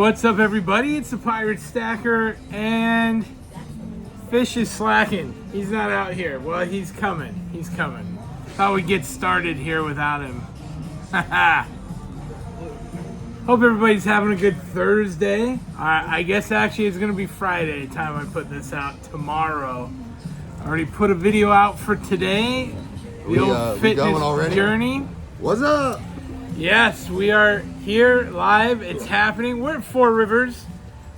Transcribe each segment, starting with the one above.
What's up, everybody? It's the Pirate Stacker, and Fish is slacking. He's not out here. Well, he's coming. He's coming. Thought we'd get started here without him. Hope everybody's having a good Thursday. I guess actually it's going to be Friday time I put this out tomorrow. I already put a video out for today. The old fitness journey. What's up? Yes, we are here live. It's happening. We're at Four Rivers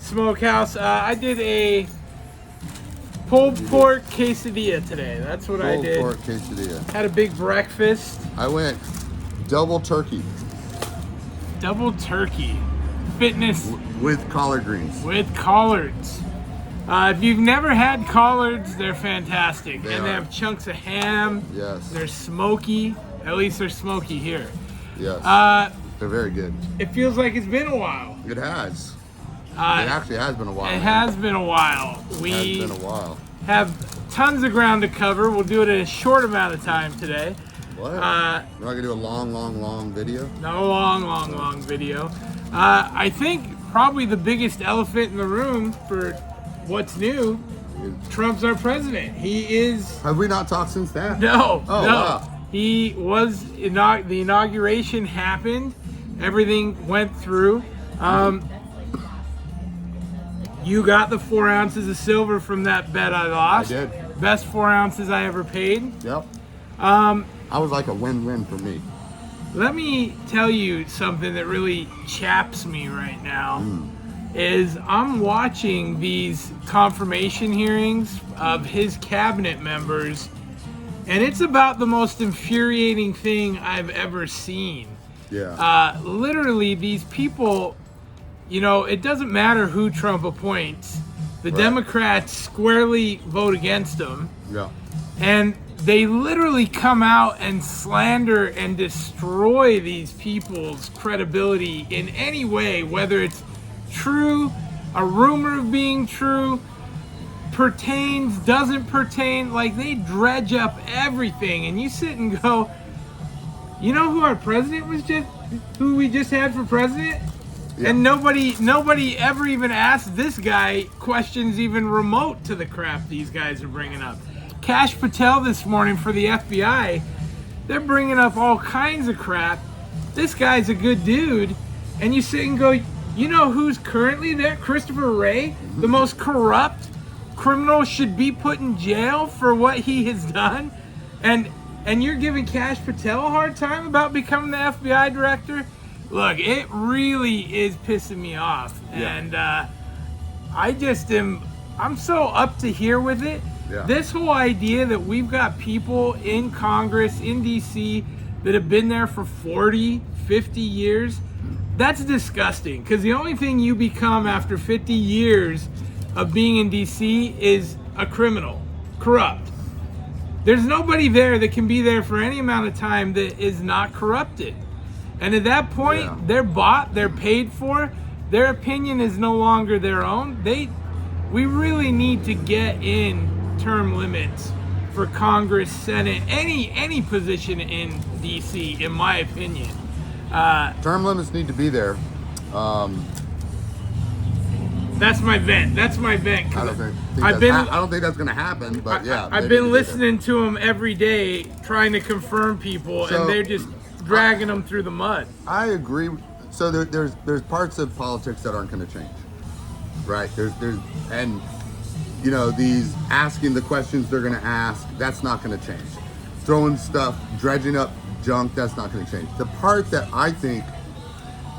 Smokehouse. I did a pulled pork quesadilla today. That's what I did. Pulled pork quesadilla. Had a big breakfast. I went double turkey. Double turkey. Fitness. With collard greens. With collards. If you've never had collards, they're fantastic. They have chunks of ham. Yes. They're smoky. At least they're smoky here. Yes. They're very good. It feels like it's been a while. It has. It actually has been a while. It has been a while. It has been a while. Have tons of ground to cover. We'll do it in a short amount of time today. What? We're not gonna do a long video? No long video. I think probably the biggest elephant in the room for what's new, Trump's our president. He is. Have we not talked since that? No. Oh, no. Wow. He was, the inauguration happened. Everything went through. You got the 4 ounces of silver from that bet I lost. I did. Best 4 ounces I ever paid. Yep. I was like a win-win for me. Let me tell you something that really chaps me right now. Is I'm watching these confirmation hearings of his cabinet members, and it's about the most infuriating thing I've ever seen. Yeah. Literally, these people, you know, it doesn't matter who Trump appoints. The Democrats squarely vote against him. Yeah. And they literally come out and slander and destroy these people's credibility in any way, whether it's true, a rumor of being true, pertains, doesn't pertain. Like, they dredge up everything, and you sit and go, you know who our president was who we just had for president? Yeah. And nobody ever even asked this guy questions even remote to the crap these guys are bringing up. Kash Patel this morning for the FBI, they're bringing up all kinds of crap. This guy's a good dude, and you sit and go, you know who's currently there? Christopher Wray, the most corrupt criminal, should be put in jail for what he has done, and you're giving Kash Patel a hard time about becoming the FBI director? Look, it really is pissing me off, and I'm so up to here with it. Yeah. This whole idea that we've got people in Congress, in DC, that have been there for 40, 50 years, that's disgusting. Because the only thing you become after 50 years of being in DC is a criminal, corrupt. There's nobody there that can be there for any amount of time that is not corrupted. And at that point, they're bought, they're paid for, their opinion is no longer their own. We really need to get in term limits for Congress, Senate, any position in DC, in my opinion. Term limits need to be there. That's my vent. I don't think that's going to happen, but yeah. I've been listening to them every day, trying to confirm people, and they're just dragging them through the mud. I agree. So there's parts of politics that aren't going to change, right? And you know, these asking the questions they're going to ask, that's not going to change. Throwing stuff, dredging up junk, that's not going to change. The part that I think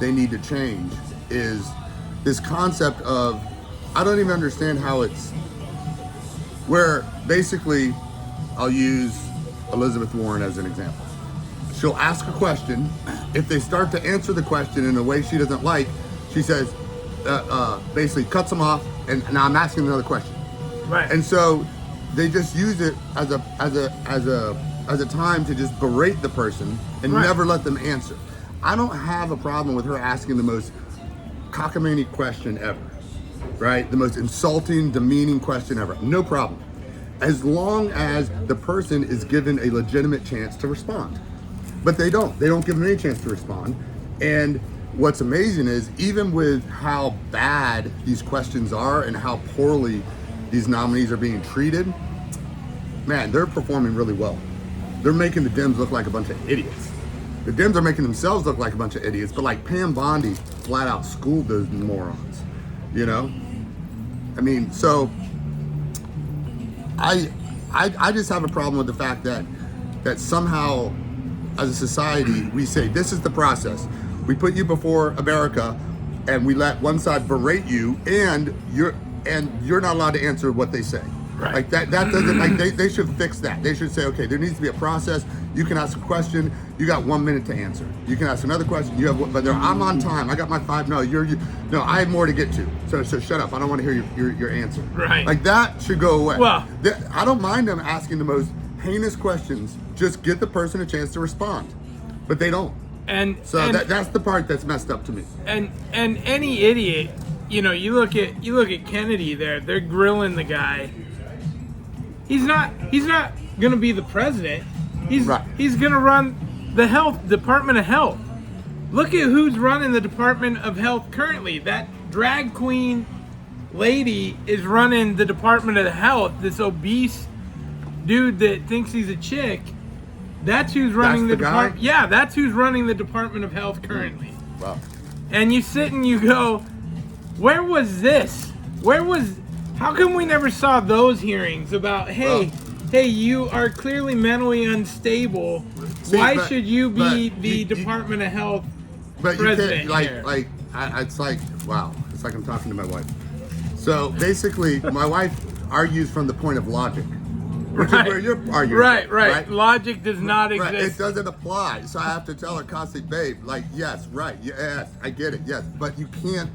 they need to change is this concept of, I don't even understand how it's, where basically, I'll use Elizabeth Warren as an example. She'll ask a question. If they start to answer the question in a way she doesn't like, she says, basically cuts them off, and now I'm asking another question. Right. And so they just use it as a time to just berate the person and never let them answer. I don't have a problem with her asking the most cockamamie question ever, right? The most insulting, demeaning question ever. No problem. As long as the person is given a legitimate chance to respond. But they don't. They don't give them any chance to respond. And what's amazing is even with how bad these questions are and how poorly these nominees are being treated, man, they're performing really well. They're making the Dems look like a bunch of idiots. The Dems are making themselves look like a bunch of idiots, but like Pam Bondi flat out schooled those morons, you know? I mean, so I just have a problem with the fact that somehow as a society we say this is the process. We put you before America and we let one side berate you and you're not allowed to answer what they say. Right. Like that doesn't, like they should fix that. They should say, okay, there needs to be a process. You can ask a question, you got 1 minute to answer. You can ask another question, you have, but I'm on time. I got my 5. No, no, I have more to get to. So shut up. I don't want to hear your answer. Right. Like that should go away. Well, I don't mind them asking the most heinous questions. Just give the person a chance to respond, but they don't. And that's the part that's messed up to me. And any idiot, you know, you look at Kennedy there. They're grilling the guy. He's not going to be the president. He's going to run the Department of Health. Look at who's running the Department of Health currently. That drag queen lady is running the Department of Health. This obese dude that thinks he's a chick. That's who's running the department. Yeah, that's who's running the Department of Health currently. Wow. And you sit and you go, where was this? How come we never saw those hearings about, hey, you are clearly mentally unstable. Why should you be the Department of Health president here? It's like, wow. It's like I'm talking to my wife. So basically, my wife argues from the point of logic. Which is where you're arguing. Right. Logic does not exist. Right. It doesn't apply. So I have to tell her constantly, babe, like, yes, right, yes, I get it, yes. But you can't,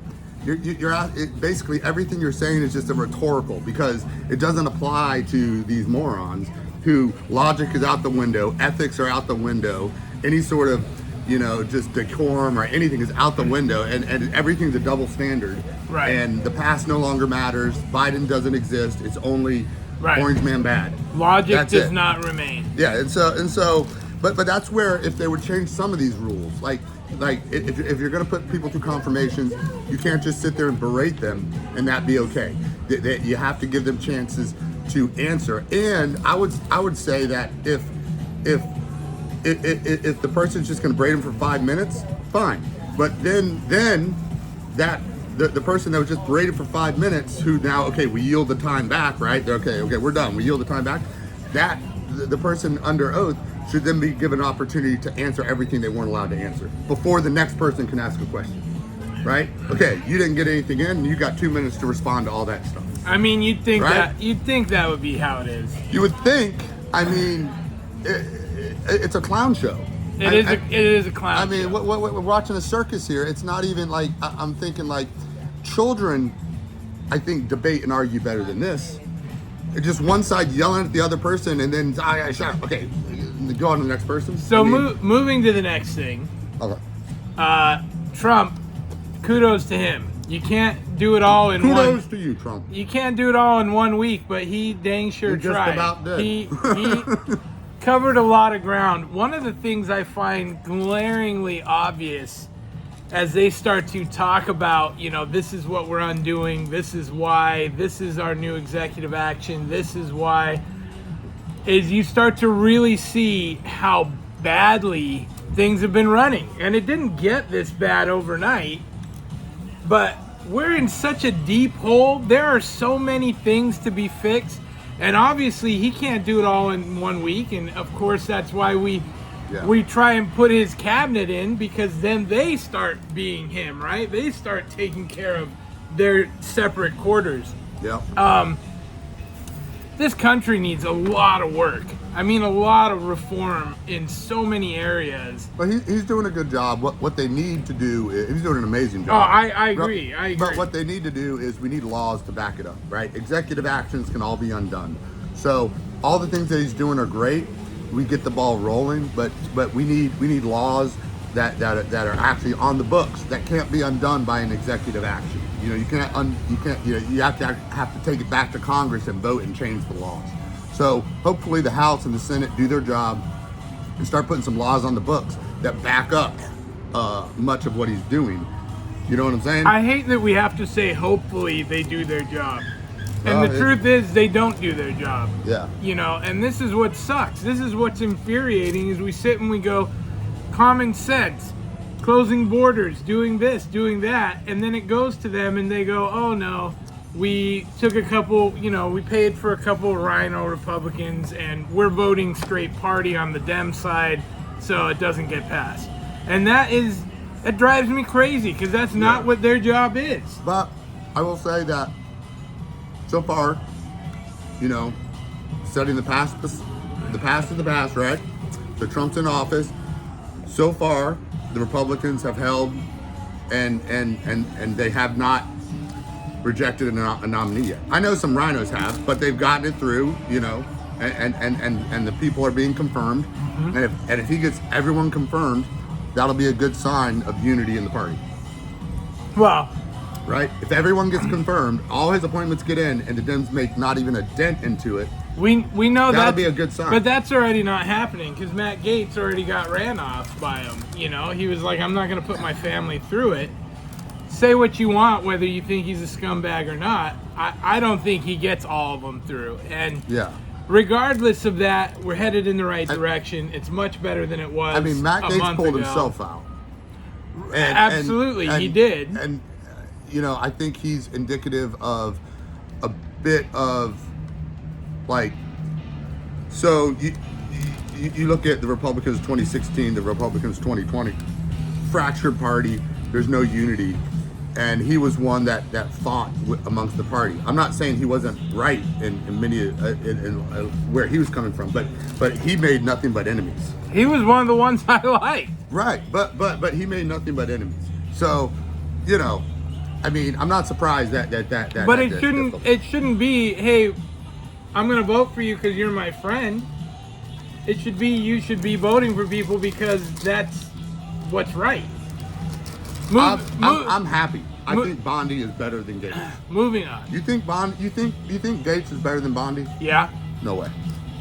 you're out, basically everything you're saying is just a rhetorical because it doesn't apply to these morons who logic is out the window, ethics are out the window, any sort of, you know, just decorum or anything is out the window, and everything's a double standard. Right. And the past no longer matters. Biden doesn't exist. It's only orange man bad. Logic does not remain. Yeah, and so, but that's where if they would change some of these rules, like if you're going to put people through confirmations, you can't just sit there and berate them and that be okay. You have to give them chances to answer. And I would say that if the person's just going to berate them for 5 minutes, fine. But then that the person that was just berated for 5 minutes, who now, okay, we yield the time back, right? They're okay, we're done. We yield the time back. That the person under oath should then be given an opportunity to answer everything they weren't allowed to answer before the next person can ask a question, right? Okay, you didn't get anything in, and you got 2 minutes to respond to all that stuff. I mean, you'd think that would be how it is. You would think. I mean, it's a clown show. It is a clown show. I mean, we're watching a circus here. It's not even like, I'm thinking like children, I think, debate and argue better than this. It's just one side yelling at the other person and then, shut up. Okay, go on to the next person. So moving to the next thing. Okay. Trump, kudos to him. You can't do it all in Kudos to you, Trump. You can't do it all in 1 week, but he dang sure tried. Just about did. He covered a lot of ground. One of the things I find glaringly obvious as they start to talk about, you know, this is what we're undoing, this is why, this is our new executive action, this is why, is you start to really see how badly things have been running. And it didn't get this bad overnight, but we're in such a deep hole. There are so many things to be fixed. And obviously he can't do it all in 1 week. And of course, that's why we try and put his cabinet in, because then they start being him, right? They start taking care of their separate quarters. Yeah. This country needs a lot of work. I mean, a lot of reform in so many areas. But he's doing a good job. What they need to do is, he's doing an amazing job. Oh, I agree. But what they need to do is we need laws to back it up, right? Executive actions can all be undone. So all the things that he's doing are great. We get the ball rolling, but we need laws that are actually on the books that can't be undone by an executive action. You know, you have to take it back to Congress and vote and change the laws. So hopefully the House and the Senate do their job and start putting some laws on the books that back up much of what he's doing. You know what I'm saying? I hate that we have to say hopefully they do their job. And Well, the truth is they don't do their job. Yeah. You know, and this is what sucks. This is what's infuriating is we sit and we go, common sense, closing borders, doing this, doing that, and then it goes to them and they go, oh no, we took a couple, you know, we paid for a couple of rhino Republicans and we're voting straight party on the Dem side so it doesn't get passed. And that drives me crazy because that's not what their job is. But I will say that so far, you know, setting the past is the past, right? So Trump's in office. So far, the Republicans have held and they have not rejected a nominee yet. I know some rhinos have, but they've gotten it through, you know, and the people are being confirmed. Mm-hmm. And if he gets everyone confirmed, that'll be a good sign of unity in the party. Well, right? If everyone gets confirmed, all his appointments get in, and the Dems make not even a dent into it, we know that'll be a good sign. But that's already not happening because Matt Gaetz already got ran off by him. You know, he was like, I'm not going to put my family through it. Say what you want, whether you think he's a scumbag or not. I don't think he gets all of them through. And regardless of that, we're headed in the right direction. It's much better than it was. I mean, Matt Gaetz pulled himself out. Absolutely, he did. And you know, I think he's indicative of a bit of like. So you look at the Republicans 2016, the Republicans 2020, fractured party. There's no unity. And he was one that fought amongst the party. I'm not saying he wasn't right in many where he was coming from, but he made nothing but enemies. He was one of the ones I liked. Right, but he made nothing but enemies. So, you know, I mean, I'm not surprised that. But it shouldn't be, hey, I'm gonna vote for you because you're my friend. It should be you should be voting for people because that's what's right. I'm happy. I think Bondi is better than Gaetz. Moving on. You think Gaetz is better than Bondi? Yeah. No way.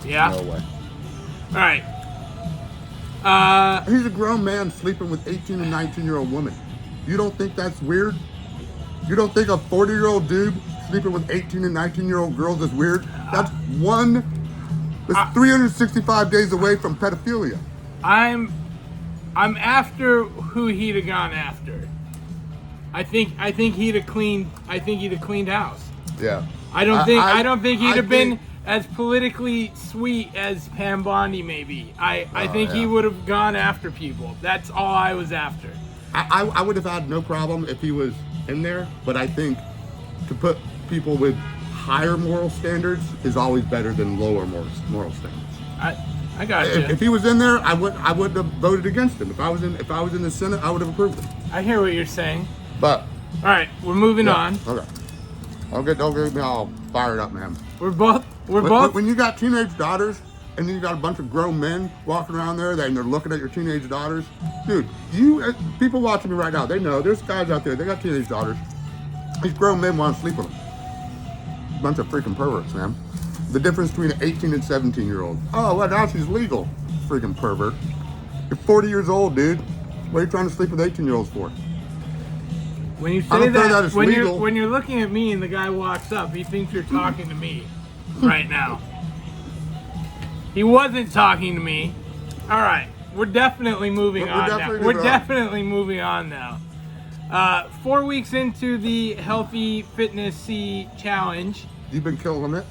Yeah. No way. All right. He's a grown man sleeping with 18 and 19-year-old women. You don't think that's weird? You don't think a 40-year-old dude sleeping with 18 and 19-year-old girls is weird? That's 365 days away from pedophilia. I'm after who he'd have gone after. I think he'd have cleaned house. Yeah. I don't think he'd have been as politically sweet as Pam Bondi maybe. I think he would have gone after people. That's all I was after. I would have had no problem if he was in there, but I think to put people with higher moral standards is always better than lower moral standards. I got you. If he was in there, I wouldn't have voted against him. If I was in the Senate, I would have approved him. I hear what you're saying. But all right, we're moving on. Okay. Don't get me all fired up, man. We're both. When you got teenage daughters and then you got a bunch of grown men walking around there and they're looking at your teenage daughters, dude. People watching me right now, they know there's guys out there. They got teenage daughters. These grown men want to sleep with them. Bunch of freaking perverts, man. The difference between an 18 and 17-year-old. Oh, well, now she's legal. Freaking pervert. You're 40 years old, dude. What are you trying to sleep with 18-year-olds for? When you say that when you're looking at me and the guy walks up, he thinks you're talking to me right now. He wasn't talking to me. All right, we're definitely moving on now. We're definitely moving on now. 4 weeks into the Healthy Fitness C Challenge. You've been killing it.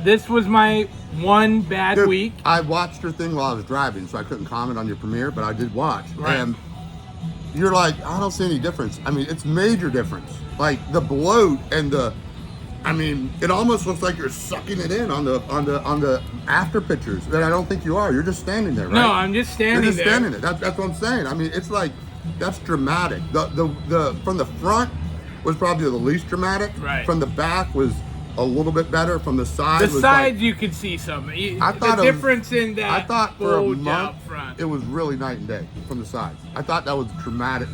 This was my one bad week. I watched your thing while I was driving, so I couldn't comment on your premiere, but I did watch. Right. And you're like, I don't see any difference. I mean, it's major difference. Like the bloat and it almost looks like you're sucking it in on the after pictures. That I don't think you are. You're just standing there, right? No, I'm just standing there. You're just standing there. That's what I'm saying. I mean, it's like that's dramatic. The from the front was probably the least dramatic. Right. From the back was a little bit better. From the side, the sides you could see something. I thought the difference in that. I thought for a month front, it was really night and day from the sides. I thought that was dramatic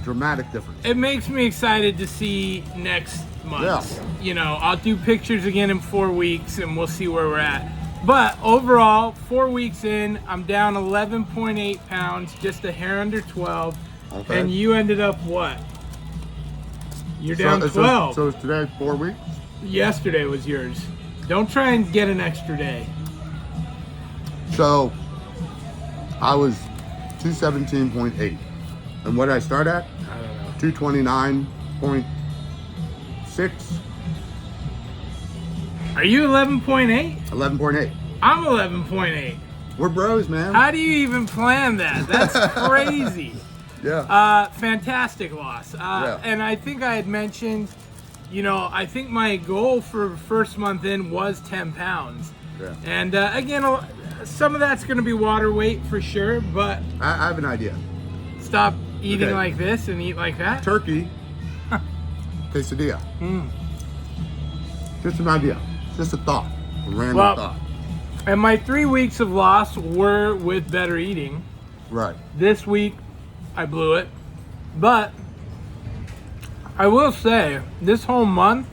difference. It makes me excited to see next month. Yeah. You know, I'll do pictures again in 4 weeks, and we'll see where we're at. But overall, 4 weeks in, I'm down 11.8 pounds, just a hair under 12. Okay. And you ended up what? You're down 12. So it's today 4 weeks? Yesterday was yours. Don't try and get an extra day. So I was 217.8. And what did I start at? I don't know. 229.6. Are you 11.8? 11.8. I'm 11.8. We're bros, man. How do you even plan that? That's crazy. Yeah. Fantastic loss. Yeah. And I think I had mentioned, you know, I think my goal for first month in was 10 pounds. Yeah. And again, some of that's going to be water weight for sure, but I have an idea. stop eating Okay. like this and eat like that. Turkey quesadilla. Just an idea. Just a thought. A random thought. And my 3 weeks of loss were with better eating. Right. This week, I blew it. But I will say, this whole month,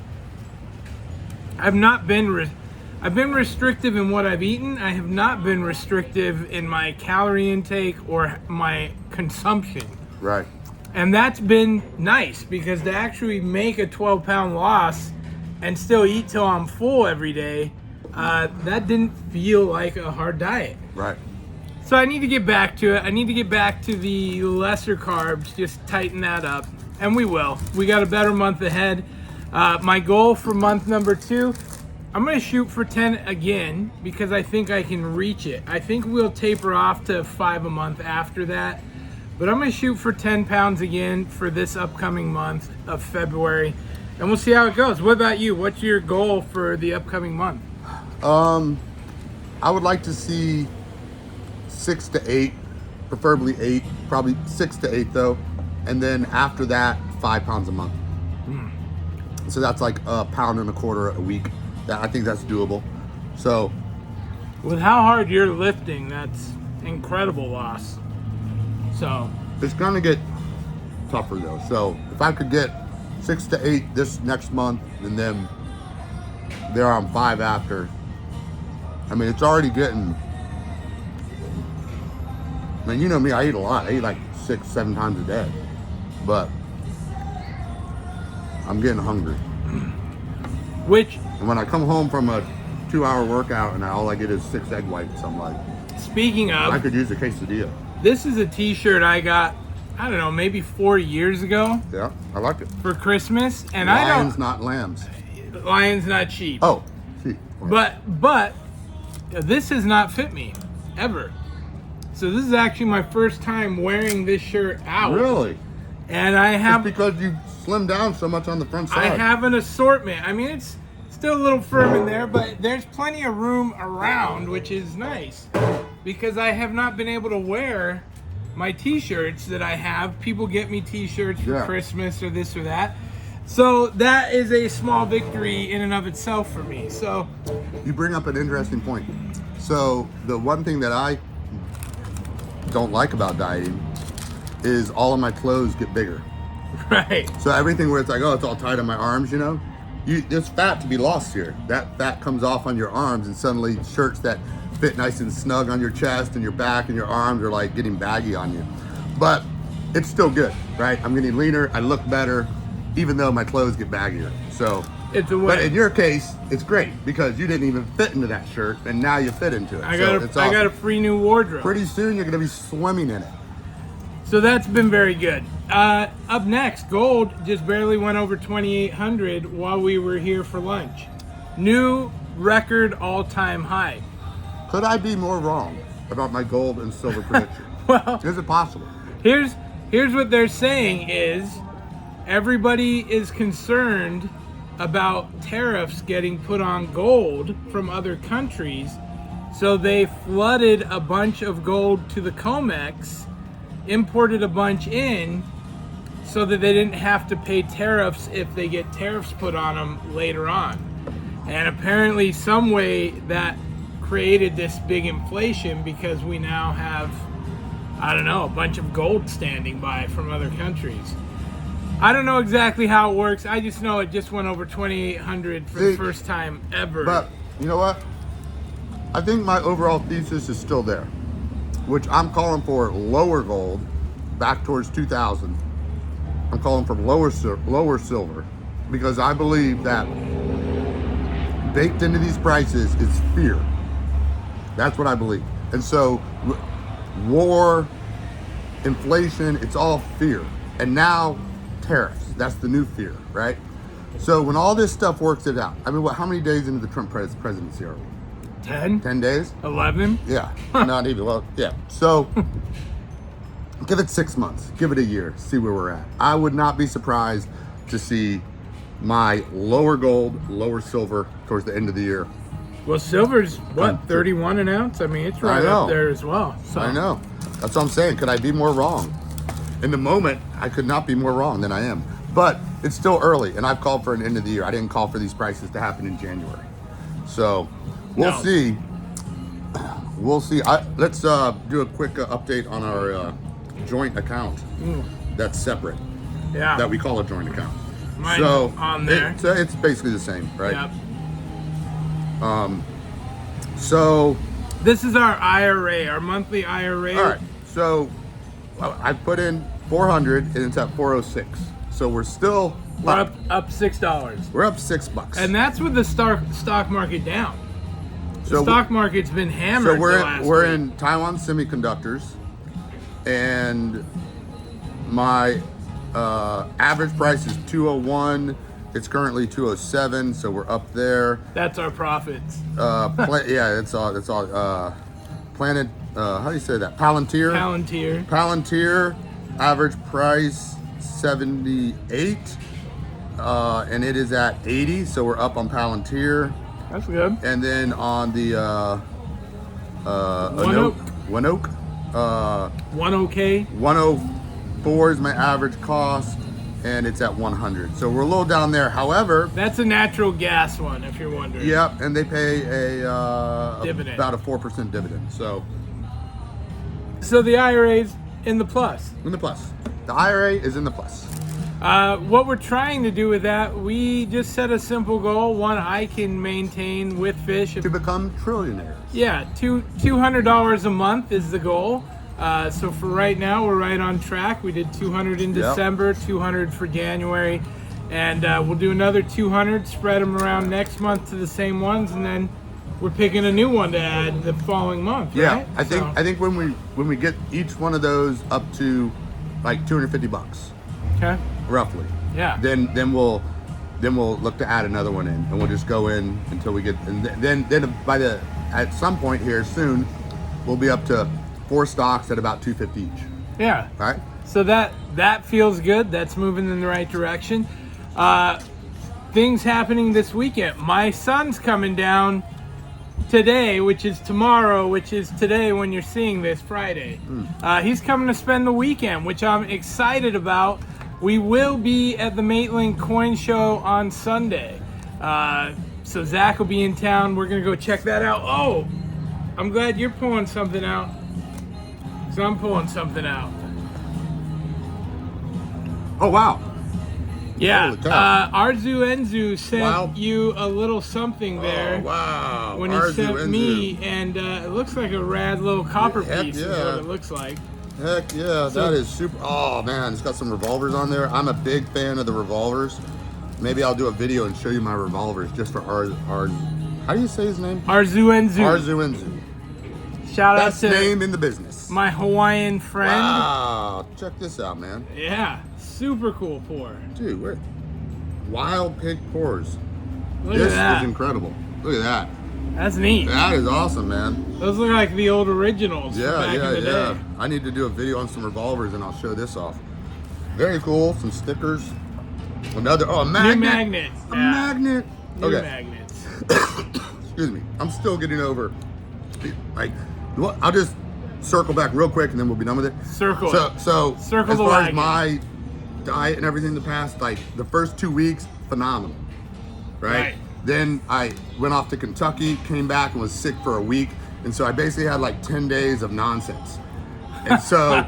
I've not been I've been restrictive in what I've eaten. I have not been restrictive in my calorie intake or my consumption. Right. And that's been nice, because to actually make a 12-pound loss and still eat till I'm full every day, that didn't feel like a hard diet. Right. So I need to get back to it. I need to get back to the lesser carbs, just tighten that up. And we will. We got a better month ahead. My goal for month number 2, I'm going to shoot for 10 again, because I think I can reach it. I think we'll taper off to 5 a month after that. But I'm going to shoot for 10 pounds again for this upcoming month of February. And we'll see how it goes. What about you? What's your goal for the upcoming month? I would like to see 6 to 8, preferably 8, probably 6 to 8 though. And then after that, 5 pounds a month. So that's like 1.25 pounds a week. I think that's doable. So with how hard you're lifting, that's incredible loss. So it's gonna get tougher though. So if I could get 6 to 8 this next month, and then there on 5 after. I mean, it's already getting. I mean, you know me, I eat a lot. I eat like 6, 7 times a day, but I'm getting hungry. And when I come home from a 2-hour workout and all I get is 6 egg whites, I'm like, speaking of, I could use a quesadilla. This is a t-shirt I got, I don't know, maybe 4 years ago. Yeah, I like it. For Christmas. And Lions, not lambs. Lions, not sheep. Oh, sheep. But this has not fit me, ever. So this is actually my first time wearing this shirt out. Really? And I have... It's because you slimmed down so much on the front side. I have an assortment. I mean, it's still a little firm in there, but there's plenty of room around, which is nice. Because I have not been able to wear my t-shirts that I have. People get me t-shirts for Christmas or this or that. So that is a small victory in and of itself for me. So you bring up an interesting point. So the one thing that I don't like about dieting is all of my clothes get bigger. Right. So everything where it's like, oh, it's all tight on my arms, you know? There's fat to be lost here. That fat comes off on your arms, and suddenly shirts that fit nice and snug on your chest and your back and your arms are like getting baggy on you. But it's still good, right? I'm getting leaner, I look better, even though my clothes get baggier. So it's a win. But in your case, it's great because you didn't even fit into that shirt, and now you fit into it. I got a free new wardrobe. Pretty soon you're gonna be swimming in it. So that's been very good. Up next, gold just barely went over 2,800 while we were here for lunch. New record all-time high. Could I be more wrong about my gold and silver prediction? Well, is it possible? Here's what they're saying is everybody is concerned about tariffs getting put on gold from other countries. So they flooded a bunch of gold to the COMEX, imported a bunch in so that they didn't have to pay tariffs if they get tariffs put on them later on. And apparently some way that created this big inflation because we now have, I don't know, a bunch of gold standing by from other countries. I don't know exactly how it works. I just know it just went over 2,800 for the first time ever. But you know what? I think my overall thesis is still there, which I'm calling for lower gold back towards 2000. I'm calling for lower silver, because I believe that baked into these prices is fear. That's what I believe. And so war, inflation, it's all fear. And now tariffs, that's the new fear, right? So when all this stuff works it out, I mean, how many days into the Trump presidency are we? 10? 10 days? 11? Yeah, not even, well, yeah. So give it 6 months, give it a year, see where we're at. I would not be surprised to see my lower gold, lower silver towards the end of the year. Well, silver's what, 31 an ounce? I mean, it's right up there as well. So. I know. That's what I'm saying. Could I be more wrong? In the moment, I could not be more wrong than I am. But it's still early, and I've called for an end of the year. I didn't call for these prices to happen in January. So we'll see. We'll see. Let's do a quick update on our joint account that's separate. Yeah. That we call a joint account. Mine's so on there. It's basically the same, right? Yep. So this is our IRA, our monthly IRA. All right. So I put in 400 and it's at 406. So we're still up $6. We're up $6. And that's with the stock market down. The stock market's been hammered. So we're in Taiwan Semiconductors, and my average price is 201. It's currently 207, so we're up there. That's our profits. Yeah, it's all Planet. How do you say that? Palantir. Palantir. Average price 78, and it is at 80. So we're up on Palantir. That's good. And then on the One Oak. 10K. 104 is my average cost, and it's at 100. So we're a little down there. However, that's a natural gas one, if you're wondering. Yep, and they pay a dividend, about a 4% dividend. So the IRA's in the plus. In the plus. The IRA is in the plus. What we're trying to do with that, we just set a simple goal, one I can maintain with fish. To become trillionaires. Yeah, $200 a month is the goal. So for right now, we're right on track. We did 200 in December, 200 for January, and we'll do another 200, spread them around next month to the same ones, and then we're picking a new one to add the following month. Yeah, right? I think when we get each one of those up to like $250. Okay. Roughly. Yeah. Then we'll look to add another one in, and we'll just go in until we get, and then at some point here soon, we'll be up to 4 stocks at about $250 each. Yeah. All right. So that feels good. That's moving in the right direction. Things happening this weekend. My son's coming down today, which is tomorrow, which is today when you're seeing this, Friday. He's coming to spend the weekend, which I'm excited about. We will be at the Maitland Coin Show on Sunday. So Zach will be in town. We're going to go check that out. Oh, I'm glad you're pulling something out. So I'm pulling something out. Oh, wow. Yeah. Arghhhhh sent you a little something there. Oh, wow. When he sent me, and it looks like a rad little copper piece is what it looks like. Heck yeah, that is super. Oh man, it's got some revolvers on there. I'm a big fan of the revolvers. Maybe I'll do a video and show you my revolvers just for how do you say his name? Arghhhhh. Shout out to name in the business. My Hawaiian friend. Wow, check this out, man. Yeah, super cool pour. Dude, we're wild pig pours. Look at that. This is incredible. Look at that. That's neat. That is awesome, man. Those look like the old originals. Back in the day. I need to do a video on some revolvers and I'll show this off. Very cool. Some stickers. Another, a magnet. New magnet. A magnet. New magnets. Excuse me. I'm still getting over, I'll just circle back real quick and then we'll be done with it. Circle as the far wagon. as my diet and everything in the past, the first 2 weeks, phenomenal. Right? Then I went off to Kentucky, came back and was sick for a week. And so I basically had 10 days of nonsense. And so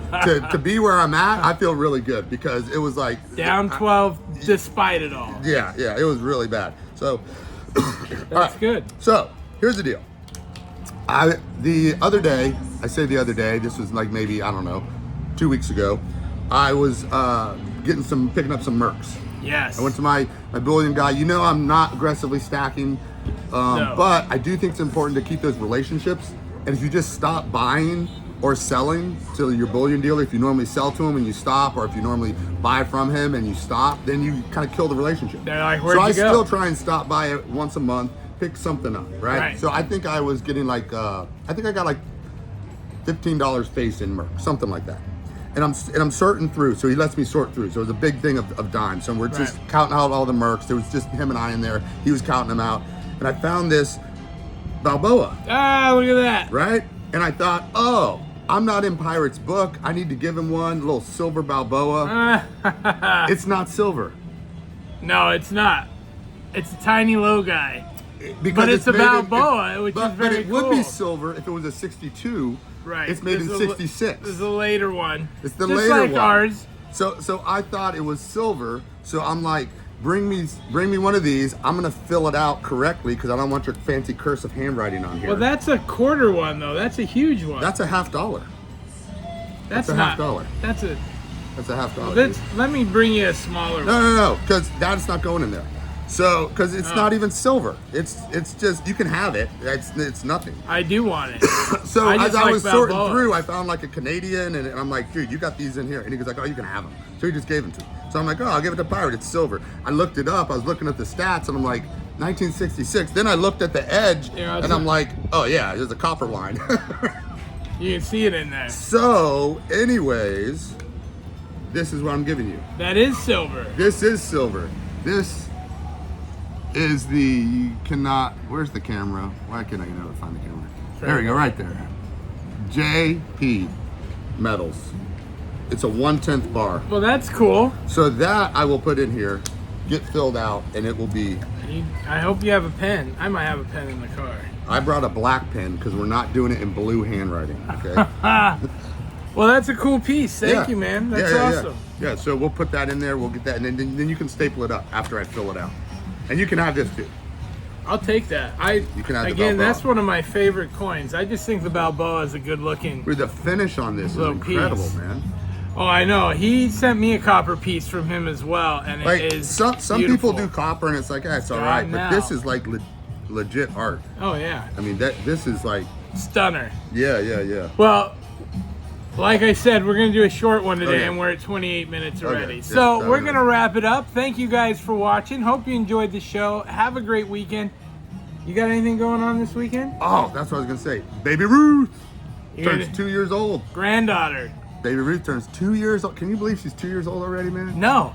to be where I'm at, I feel really good because it was down 12 despite it all. Yeah, it was really bad. So that's good. So here's the deal. The other day, I say the other day, this was like maybe, I don't know, 2 weeks ago, I was picking up some mercs. Yes. I went to my bullion guy. You know, I'm not aggressively stacking, No. but I do think it's important to keep those relationships. And if you just stop buying or selling to your bullion dealer, if you normally sell to him and you stop, or if you normally buy from him and you stop, then you kind of kill the relationship. They're like, so where'd I you go? still try and stop by it once a month, pick something up, right? So I think I was getting like, I think I got like $15 face in merc, something like that. And I'm sorting through, so he lets me sort through. So it was a big thing of dimes. So we're just counting out all the mercs. There was just him and I in there. He was counting them out. And I found this Balboa. Ah, look at that. Right? And I thought, oh, I'm not in Pirate's book. I need to give him one, a little silver Balboa. It's not silver. No, it's not. It's a tiny low guy. Because But it's a made in- Balboa, which is very But it would be cool. silver if it was a 62. Right. It's made in This is 66. This is a later one. It's the Just later like one. ours. So I thought it was silver. So I'm like, bring me one of these. I'm gonna fill it out correctly because I don't want your fancy cursive handwriting on here. Well, that's a quarter one, though. That's a huge one. That's a $50. That's a not, $50. That's a. That's a $50. Let me bring you a smaller one. No, because that's not going in there. So, because it's not even silver. It's just, you can have it. It's nothing. I do want it. So I as just I like was sorting Balboas. through, I found like a Canadian, and I'm like, dude, you got these in here. And he goes like, oh, you can have them. So he just gave them to me. So I'm like, oh, I'll give it to Pirate. It's silver. I looked it up. I was looking at the stats, and I'm like, 1966. Then I looked at the edge, Yeah, and I'm like, oh yeah, there's a copper line. You can see it in there. So, anyways, this is what I'm giving you. That is silver. This is silver. This is you cannot, where's the camera? Why can't I never find the camera? There we go, right there. JP metals. It's a 1/10 bar. Well, that's cool. So that I will put in here, get filled out, and it will be, I hope you have a pen. I might have a pen in the car. I brought a black pen because we're not doing it in blue handwriting, okay? Well, that's a cool piece. Thank Yeah. you, man. That's Yeah, awesome. Yeah, so we'll put that in there, we'll get that, and then you can staple it up after I fill it out. And you can have this too. I'll take that. You can have the Again, Balboa. that's one of my favorite coins. I just think the Balboa is a good looking. The finish on this is Little incredible, piece. man. Oh, I know. He sent me a copper piece from him as well, and it Like is some beautiful. people do copper and it's like, it's all God, right, but now. this is like legit art. Oh yeah, I mean, this is like, stunner. yeah. Well, like I said, we're going to do a short one today, Okay. and we're at 28 minutes already. Yeah, So that we're was- going to wrap it up. Thank you guys for watching. Hope you enjoyed the show. Have a great weekend. You got anything going on this weekend? Oh, that's what I was gonna say. Baby Ruth You're turns gonna- 2 years old. Granddaughter. Baby Ruth turns 2 years old. Can you believe she's 2 years old already, man? No.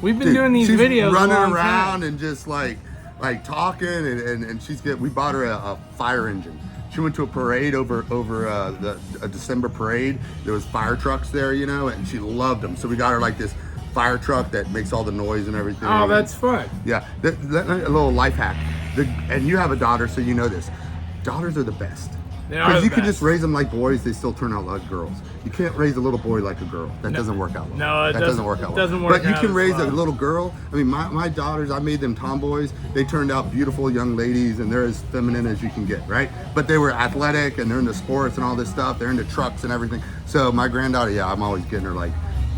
We've been Dude, doing these she's videos running a long around time. and just like talking and we bought her a fire engine. She went to a parade over a December parade. There was fire trucks there, you know, and she loved them. So we got her like this fire truck that makes all the noise and everything. Oh, that's fun. Yeah. A little life hack. And you have a daughter, so you know this. Daughters are the best. They are Because the you can best. just raise them like boys, they still turn out like girls. You can't raise a little boy like a girl. That doesn't work out well. No, it that doesn't work out well. doesn't work But you out can as raise well. a little girl. I mean, my daughters, I made them tomboys. They turned out beautiful young ladies, and they're as feminine as you can get, right? But they were athletic, and they're into sports and all this stuff. They're into trucks and everything. So my granddaughter, yeah, I'm always getting her like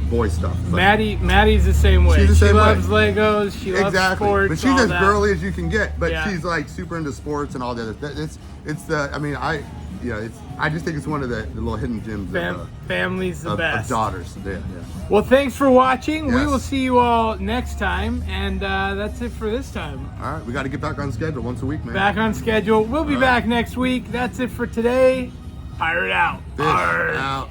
boy stuff. But Maddie's the same way. She's the same she way. loves Legos. She loves exactly. sports. But she's all as that. girly as you can get. But Yeah. she's like super into sports and all the other. I just think it's one of the little hidden gems Family's the of best. daughters. Yeah. Well, thanks for watching. We Yes. will see you all next time. And that's it for this time. All right, we got to get back on schedule once a week, man. Back on schedule. We'll be All right. back next week. That's it for today. Pirate out. Fish Arr. out.